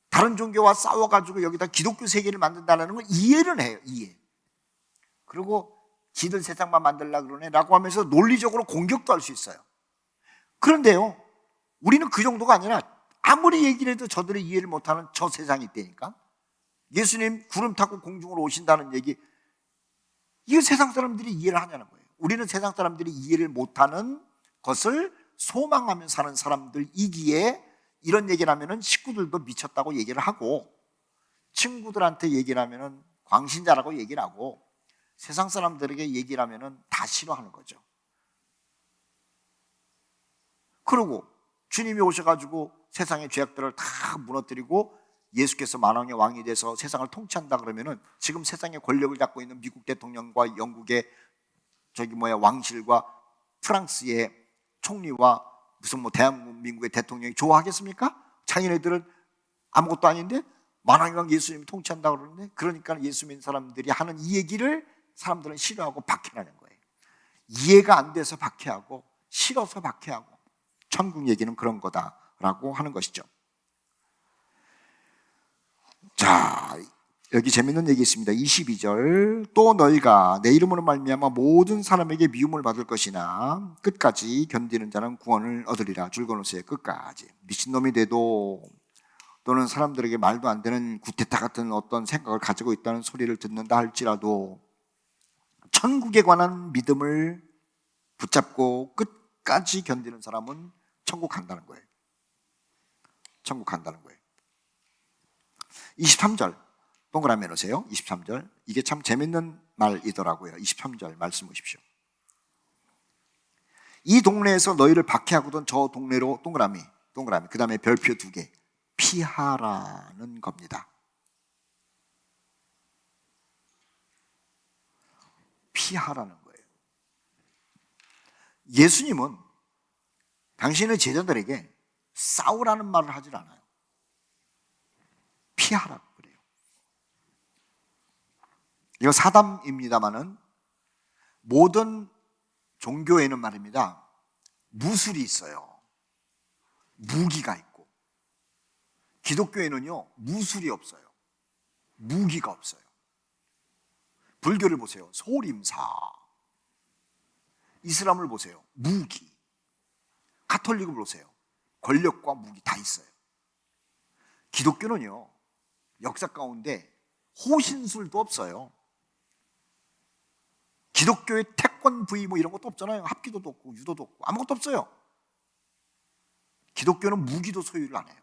다른 종교와 싸워가지고 여기다 기독교 세계를 만든다는 걸 이해를 해요. 이해. 그리고 지들 세상만 만들려고 그러네 라고 하면서 논리적으로 공격도 할 수 있어요. 그런데요, 우리는 그 정도가 아니라 아무리 얘기를 해도 저들이 이해를 못하는 저 세상이 있다니까. 예수님 구름 타고 공중으로 오신다는 얘기, 이거 세상 사람들이 이해를 하냐는 거예요. 우리는 세상 사람들이 이해를 못하는 것을 소망하며 사는 사람들이기에 이런 얘기를 하면은 식구들도 미쳤다고 얘기를 하고, 친구들한테 얘기를 하면은 광신자라고 얘기를 하고, 세상 사람들에게 얘기를 하면은 다 싫어하는 거죠. 그리고 주님이 오셔가지고 세상의 죄악들을 다 무너뜨리고 예수께서 만왕의 왕이 돼서 세상을 통치한다 그러면은 지금 세상의 권력을 잡고 있는 미국 대통령과 영국의 왕실과 프랑스의 총리와 무슨 대한민국의 대통령이 좋아하겠습니까? 자기네들은 아무것도 아닌데 만왕의 왕 예수님이 통치한다 그러는데, 그러니까 예수 믿는 사람들이 하는 이 얘기를 사람들은 싫어하고 박해하는 거예요. 이해가 안 돼서 박해하고 싫어서 박해하고, 천국 얘기는 그런 거다라고 하는 것이죠. 자, 여기 재밌는 얘기 있습니다. 22절, 또 너희가 내 이름으로 말미암아 모든 사람에게 미움을 받을 것이나 끝까지 견디는 자는 구원을 얻으리라. 줄거놓으세요. 끝까지. 미친놈이 돼도, 또는 사람들에게 말도 안 되는 구테타 같은 어떤 생각을 가지고 있다는 소리를 듣는다 할지라도 천국에 관한 믿음을 붙잡고 끝까지 견디는 사람은 천국 간다는 거예요. 천국 간다는 거예요. 23절 동그라미 놓으세요. 23절, 이게 참 재밌는 말이더라고요. 23절 말씀 보십시오. 이 동네에서 너희를 박해하거든 저 동네로 동그라미, 그 다음에 별표 2개 피하라는 겁니다. 피하라는 거예요. 예수님은 당신의 제자들에게 싸우라는 말을 하질 않아요. 피하라고 그래요. 이거 사담입니다만은 모든 종교에는 말입니다, 무술이 있어요. 무기가 있고. 기독교에는요, 무술이 없어요. 무기가 없어요. 불교를 보세요. 소림사. 이슬람을 보세요. 무기. 가톨릭을 보세요. 권력과 무기 다 있어요. 기독교는요, 역사 가운데 호신술도 없어요. 기독교의 태권브이 이런 것도 없잖아요. 합기도도 없고 유도도 없고 아무것도 없어요. 기독교는 무기도 소유를 안 해요.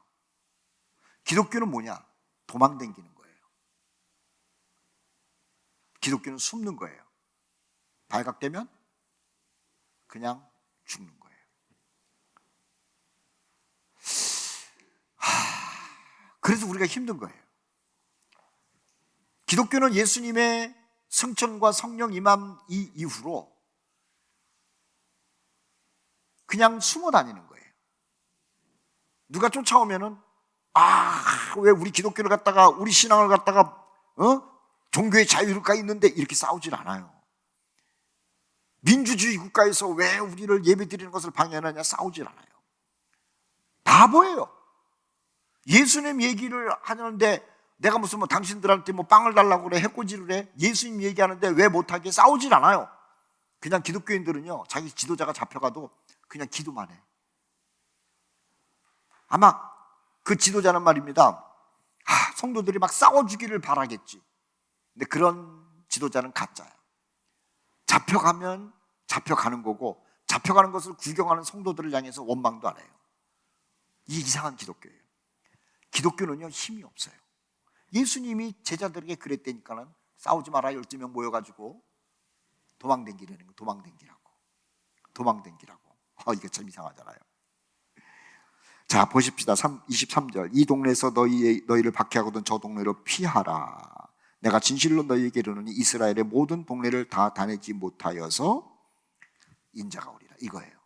기독교는 뭐냐? 도망다니는 거예요. 기독교는 숨는 거예요. 발각되면 그냥 죽는 거예요. 그래서 우리가 힘든 거예요. 기독교는 예수님의 승천과 성령 임함 이후로 그냥 숨어 다니는 거예요. 누가 쫓아오면은 왜 우리 기독교를 갖다가, 우리 신앙을 갖다가 종교의 자유가 있는데 이렇게 싸우질 않아요. 민주주의 국가에서 왜 우리를 예배드리는 것을 방해하느냐 싸우질 않아요. 바보예요. 예수님 얘기를 하는데 내가 무슨 당신들한테 빵을 달라고 그래, 해코지를 해. 예수님 얘기하는데 왜 못하게 싸우질 않아요. 그냥 기독교인들은요, 자기 지도자가 잡혀가도 그냥 기도만 해. 아마 그 지도자는 말입니다, 성도들이 막 싸워주기를 바라겠지. 근데 그런 지도자는 가짜야. 잡혀가면 잡혀가는 거고, 잡혀가는 것을 구경하는 성도들을 향해서 원망도 안 해요. 이게 이상한 기독교예요. 기독교는요, 힘이 없어요. 예수님이 제자들에게 그랬다니까는 싸우지 마라 12명 모여가지고 도망댕기라는 거. 도망댕기라고. 이게 참 이상하잖아요. 자, 보십시다. 23절. 이 동네에서 너희를 박해하거든 저 동네로 피하라. 내가 진실로 너희에게 이르노니 이스라엘의 모든 동네를 다 다니지 못하여서 인자가 오리라. 이거예요.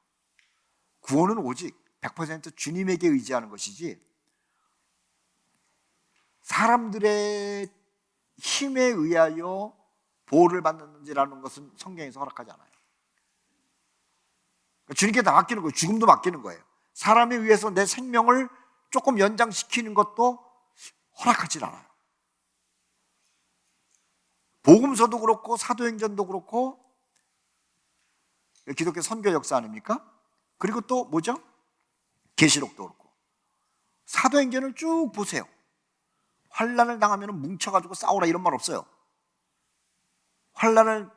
구원은 오직 100% 주님에게 의지하는 것이지 사람들의 힘에 의하여 보호를 받는지라는 것은 성경에서 허락하지 않아요. 주님께 다 맡기는 거예요. 죽음도 맡기는 거예요. 사람에 의해서 내 생명을 조금 연장시키는 것도 허락하지 않아요. 복음서도 그렇고 사도행전도 그렇고 기독교 선교 역사 아닙니까? 그리고 또 뭐죠? 계시록도 그렇고 사도행전을 쭉 보세요. 환난을 당하면 뭉쳐가지고 싸우라 이런 말 없어요. 환난을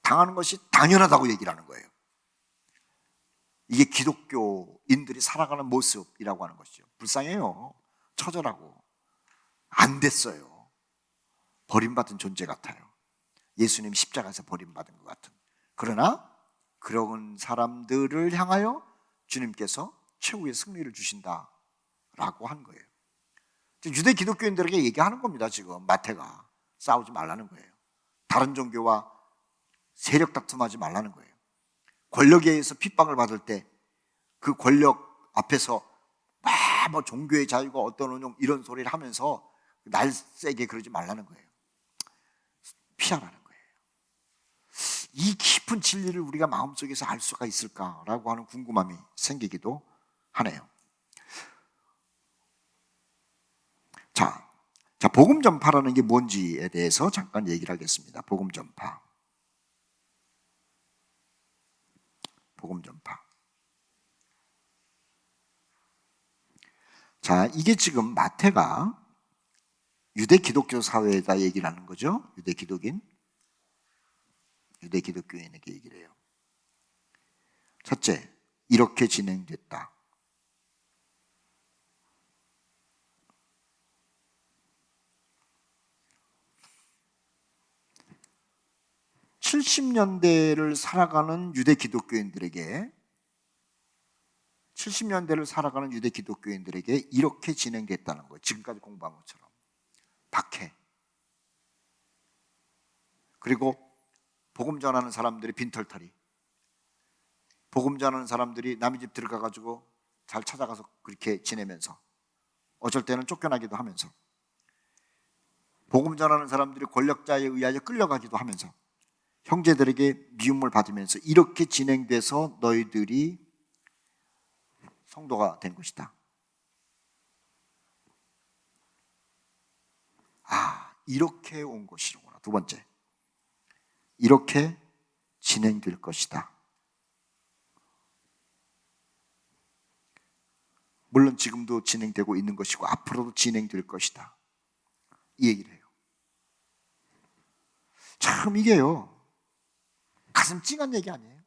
당하는 것이 당연하다고 얘기를 하는 거예요. 이게 기독교인들이 살아가는 모습이라고 하는 것이죠. 불쌍해요. 처절하고 안 됐어요. 버림받은 존재 같아요. 예수님 십자가에서 버림받은 것 같은. 그러나 그런 사람들을 향하여 주님께서 최후의 승리를 주신다라고 한 거예요. 유대 기독교인들에게 얘기하는 겁니다. 지금 마태가 싸우지 말라는 거예요. 다른 종교와 세력 다툼하지 말라는 거예요. 권력에 의해서 핍박을 받을 때 그 권력 앞에서 뭐 종교의 자유가 어떤 운용 이런 소리를 하면서 날쌔게 그러지 말라는 거예요. 피하라는 거예요. 이 깊은 진리를 우리가 마음속에서 알 수가 있을까라고 하는 궁금함이 생기기도 하네요. 자, 복음 전파라는 게 뭔지에 대해서 잠깐 얘기를 하겠습니다. 복음 전파. 자, 이게 지금 마태가 유대 기독교 사회에다 얘기를 하는 거죠. 유대 기독교인에게 얘기를 해요. 첫째, 이렇게 진행됐다. (70년대를) 살아가는 유대 기독교인들에게 이렇게 진행됐다는 거예요. 지금까지 공부한 것처럼. 박해. 그리고 복음 전하는 사람들이 빈털터리. 복음 전하는 사람들이 남의 집 들어가가지고 잘 찾아가서 그렇게 지내면서 어쩔 때는 쫓겨나기도 하면서 복음 전하는 사람들이 권력자에 의하여 끌려가기도 하면서 형제들에게 미움을 받으면서 이렇게 진행돼서 너희들이 성도가 된 것이다. 이렇게 온 것이로구나. 두 번째, 이렇게 진행될 것이다. 물론 지금도 진행되고 있는 것이고 앞으로도 진행될 것이다. 이 얘기를 해요. 참 이게요, 가슴 찡한 얘기 아니에요?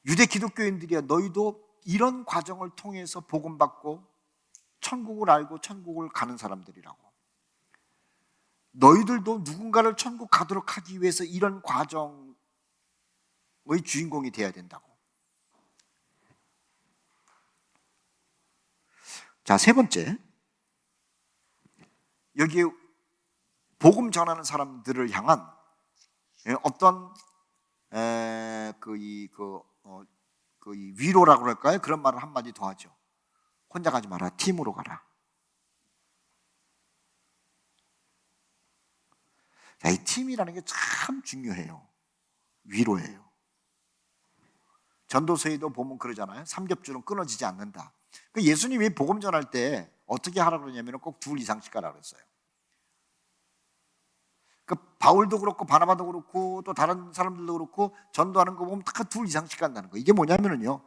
유대 기독교인들이야 너희도 이런 과정을 통해서 복음받고 천국을 알고 천국을 가는 사람들이라고. 너희들도 누군가를 천국 가도록 하기 위해서 이런 과정의 주인공이 되어야 된다고. 자, 세 번째, 여기에 복음 전하는 사람들을 향한 어떤 위로라고 그럴까요? 그런 말을 한마디 더 하죠. 혼자 가지 마라. 팀으로 가라. 자, 이 팀이라는 게 참 중요해요. 위로예요. 전도서에도 보면 그러잖아요. 삼겹줄은 끊어지지 않는다. 예수님이 복음 전할 때 어떻게 하라고 그러냐면 꼭 둘 이상씩 가라고 그랬어요. 바울도 그렇고 바나바도 그렇고 또 다른 사람들도 그렇고 전도하는 거 보면 다 둘 이상씩 간다는 거예요. 이게 뭐냐면요,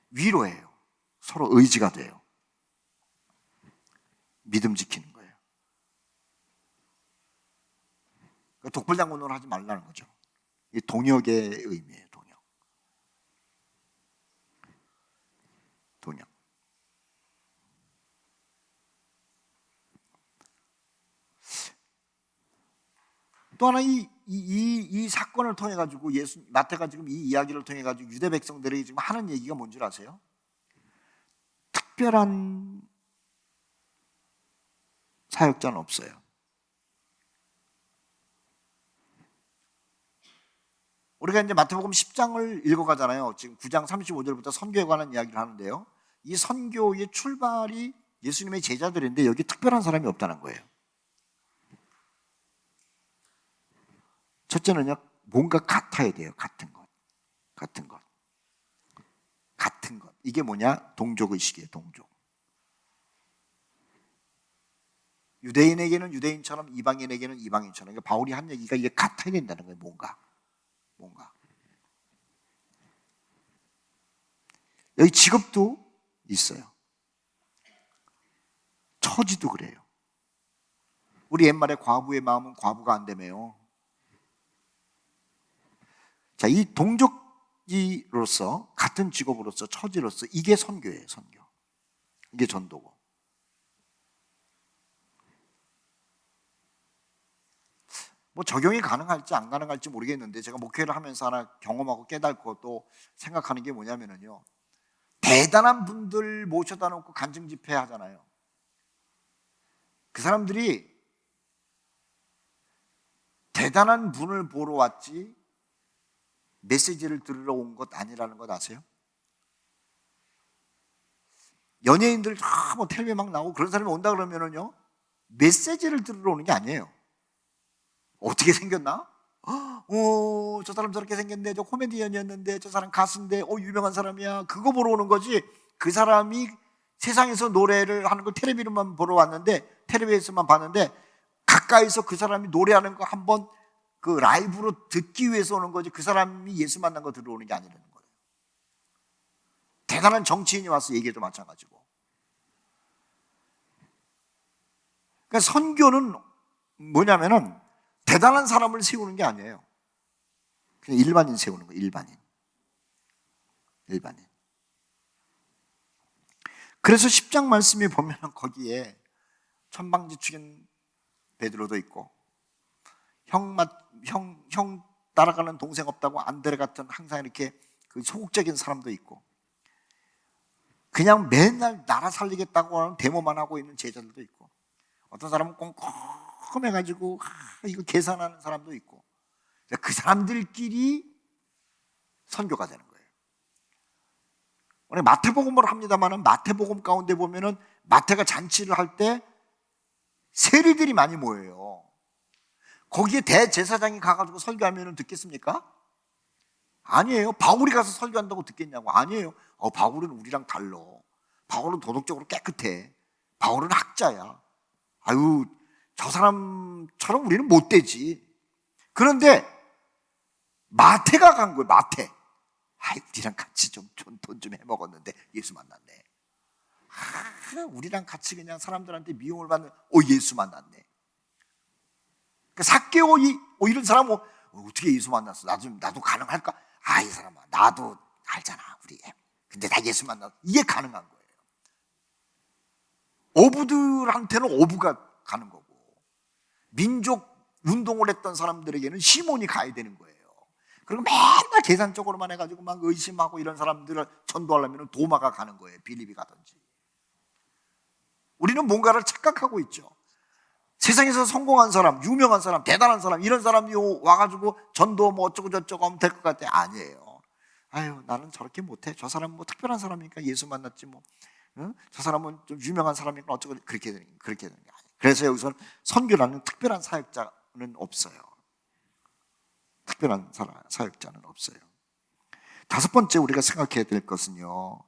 위로예요. 서로 의지가 돼요. 믿음 지키는 거예요. 독불장군으로 하지 말라는 거죠. 이 동역의 의미예요. 동역. 또 하나 이 사건을 통해 가지고 마태가 지금 이 이야기를 통해 가지고 유대 백성들에게 지금 하는 얘기가 뭔 줄 아세요? 특별한 사역자는 없어요. 우리가 이제 마태복음 10장을 읽어가잖아요. 지금 9장 35절부터 선교에 관한 이야기를 하는데요. 이 선교의 출발이 예수님의 제자들인데 여기 특별한 사람이 없다는 거예요. 첫째는요, 뭔가 같아야 돼요. 같은 것. 이게 뭐냐? 동족의식이에요. 동족. 유대인에게는 유대인처럼, 이방인에게는 이방인처럼. 그러니까 바울이 한 얘기가 이게 같아야 된다는 거예요. 뭔가. 여기 직업도 있어요. 처지도 그래요. 우리 옛말에 과부의 마음은 과부가 안 되매요. 자, 이 동족이로서, 같은 직업으로서, 처지로서 이게 선교예요. 선교. 이게 전도고. 뭐 적용이 가능할지 안 가능할지 모르겠는데, 제가 목회를 하면서 하나 경험하고 깨닫고 또 생각하는 게 뭐냐면요, 대단한 분들 모셔다 놓고 간증 집회 하잖아요. 그 사람들이 대단한 분을 보러 왔지 메시지를 들으러 온 것 아니라는 것 아세요? 연예인들 뭐 텔레비에 막 나오고 그런 사람이 온다 그러면은요, 메시지를 들으러 오는 게 아니에요. 어떻게 생겼나? 저 사람 저렇게 생겼네. 저 코미디언이었는데, 저 사람 가수인데, 유명한 사람이야. 그거 보러 오는 거지. 그 사람이 세상에서 노래를 하는 걸 텔레비로만 보러 왔는데, 텔레비에서만 봤는데, 가까이서 그 사람이 노래하는 거 한번 그 라이브로 듣기 위해서 오는 거지, 그 사람이 예수 만난 거 들어오는 게 아니라는 거예요. 대단한 정치인이 와서 얘기해도 마찬가지고. 그러니까 선교는 뭐냐면은 대단한 사람을 세우는 게 아니에요. 그냥 일반인 세우는 거예요. 일반인. 그래서 10장 말씀에 보면 거기에 천방지축인 베드로도 있고, 형 따라가는 동생 없다고 안드레 같은 항상 이렇게 그 소극적인 사람도 있고, 그냥 맨날 나라 살리겠다고 하는 데모만 하고 있는 제자들도 있고, 어떤 사람은 꼼꼼해가지고 이거 계산하는 사람도 있고, 그 사람들끼리 선교가 되는 거예요. 오늘 마태복음을 합니다만은 마태복음 가운데 보면은 마태가 잔치를 할 때 세리들이 많이 모여요. 거기에 대제사장이 가가지고 설교하면 듣겠습니까? 아니에요. 바울이 가서 설교한다고 듣겠냐고. 아니에요. 바울은 우리랑 달라. 바울은 도덕적으로 깨끗해. 바울은 학자야. 아유, 저 사람처럼 우리는 못 되지. 그런데 마태가 간 거예요. 마태. 우리랑 같이 좀 돈 좀 해먹었는데 예수 만났네. 우리랑 같이 그냥 사람들한테 미움을 받는 예수 만났네. 그러니까 삭개오 이런 사람은 어떻게 예수 만났어? 나도 가능할까? 이 사람아, 나도 알잖아, 우리. 근데 나 예수 만났어. 이게 가능한 거예요. 어부들한테는 어부가 가는 거고, 민족 운동을 했던 사람들에게는 시몬이 가야 되는 거예요. 그리고 맨날 계산적으로만 해가지고 막 의심하고 이런 사람들을 전도하려면 도마가 가는 거예요. 빌립이 가든지. 우리는 뭔가를 착각하고 있죠. 세상에서 성공한 사람, 유명한 사람, 대단한 사람, 이런 사람이 와가지고 전도 뭐 어쩌고 저쩌고 하면 될 것 같아. 아니에요. 나는 저렇게 못해. 저 사람은 뭐 특별한 사람이니까 예수 만났지 뭐. 응? 저 사람은 좀 유명한 사람이니까 어쩌고 그렇게 되는 게 아니에요. 그래서 여기서는 선교라는 특별한 사역자는 없어요. 특별한 사역자는 없어요. 다섯 번째 우리가 생각해야 될 것은요,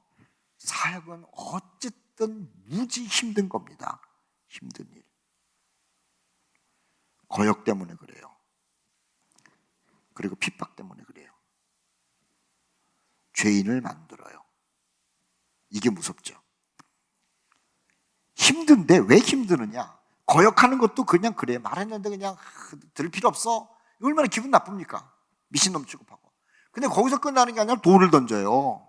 사역은 어쨌든 무지 힘든 겁니다. 힘든 일. 거역 때문에 그래요. 그리고 핍박 때문에 그래요. 죄인을 만들어요. 이게 무섭죠. 힘든데 왜 힘드느냐? 거역하는 것도 그냥 그래. 말했는데 그냥 들을 필요 없어. 얼마나 기분 나쁩니까? 미친놈 취급하고. 근데 거기서 끝나는 게 아니라 돌을 던져요.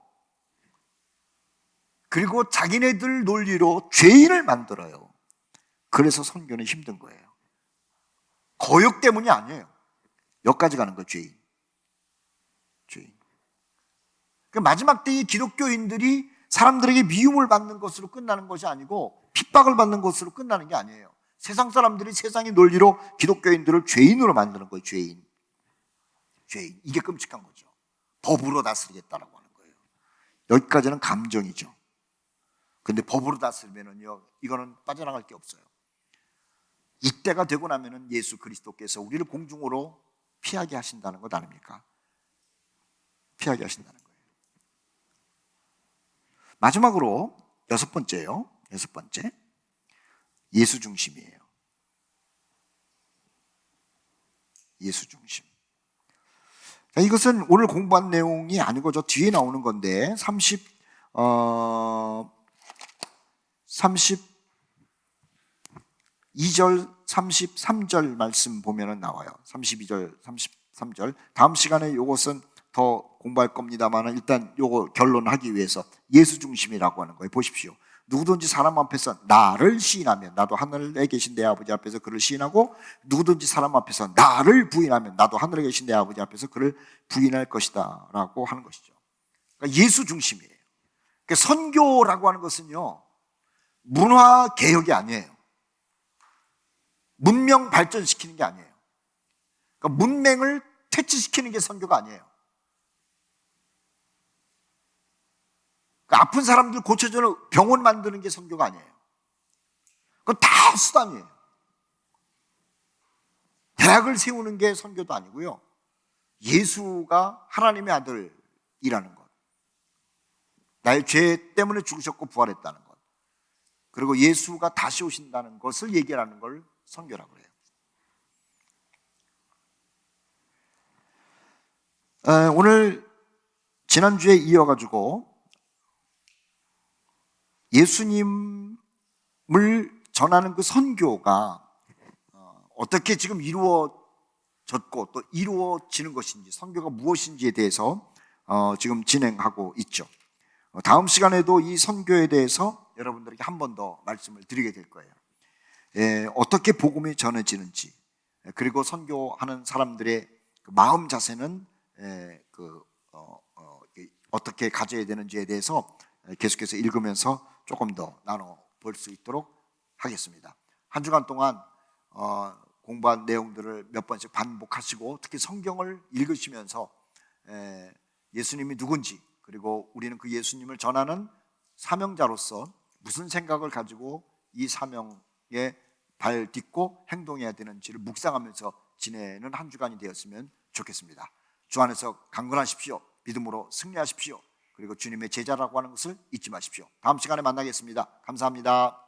그리고 자기네들 논리로 죄인을 만들어요. 그래서 선교는 힘든 거예요. 거역 때문이 아니에요. 여기까지 가는 거예요. 죄인. 그 마지막 때에 기독교인들이 사람들에게 미움을 받는 것으로 끝나는 것이 아니고 핍박을 받는 것으로 끝나는 게 아니에요. 세상 사람들이 세상의 논리로 기독교인들을 죄인으로 만드는 거예요. 죄인. 이게 끔찍한 거죠. 법으로 다스리겠다라고 하는 거예요. 여기까지는 감정이죠. 근데 법으로 다스리면은요, 이거는 빠져나갈 게 없어요. 이때가 되고 나면은 예수 그리스도께서 우리를 공중으로 피하게 하신다는 것 아닙니까? 피하게 하신다는 거예요. 마지막으로 여섯 번째. 예수 중심이에요. 예수 중심. 자, 이것은 오늘 공부한 내용이 아니고 저 뒤에 나오는 건데 32절, 33절 말씀 보면은 나와요. 32절, 33절. 다음 시간에 이것은 더 공부할 겁니다만 일단 요거 결론하기 위해서 예수 중심이라고 하는 거예요. 보십시오. 누구든지 사람 앞에서 나를 시인하면 나도 하늘에 계신 내 아버지 앞에서 그를 시인하고, 누구든지 사람 앞에서 나를 부인하면 나도 하늘에 계신 내 아버지 앞에서 그를 부인할 것이다 라고 하는 것이죠. 그러니까 예수 중심이에요. 그러니까 선교라고 하는 것은요, 문화 개혁이 아니에요. 문명 발전시키는 게 아니에요. 그러니까 문맹을 퇴치시키는 게 선교가 아니에요. 그러니까 아픈 사람들 고쳐주는 병원 만드는 게 선교가 아니에요. 그건 다 수단이에요. 대학을 세우는 게 선교도 아니고요. 예수가 하나님의 아들이라는 것, 나의 죄 때문에 죽으셨고 부활했다는 것, 그리고 예수가 다시 오신다는 것을 얘기하는 걸 선교라고 해요. 오늘 지난주에 이어가지고 예수님을 전하는 그 선교가 어떻게 지금 이루어졌고 또 이루어지는 것인지, 선교가 무엇인지에 대해서 지금 진행하고 있죠. 다음 시간에도 이 선교에 대해서 여러분들에게 한 번 더 말씀을 드리게 될 거예요. 어떻게 복음이 전해지는지, 그리고 선교하는 사람들의 마음 자세는 어떻게 가져야 되는지에 대해서 계속해서 읽으면서 조금 더 나눠볼 수 있도록 하겠습니다. 한 주간 동안 공부한 내용들을 몇 번씩 반복하시고, 특히 성경을 읽으시면서 예수님이 누군지, 그리고 우리는 그 예수님을 전하는 사명자로서 무슨 생각을 가지고 이 사명에 발 딛고 행동해야 되는지를 묵상하면서 지내는 한 주간이 되었으면 좋겠습니다. 주 안에서 강건하십시오. 믿음으로 승리하십시오. 그리고 주님의 제자라고 하는 것을 잊지 마십시오. 다음 시간에 만나겠습니다. 감사합니다.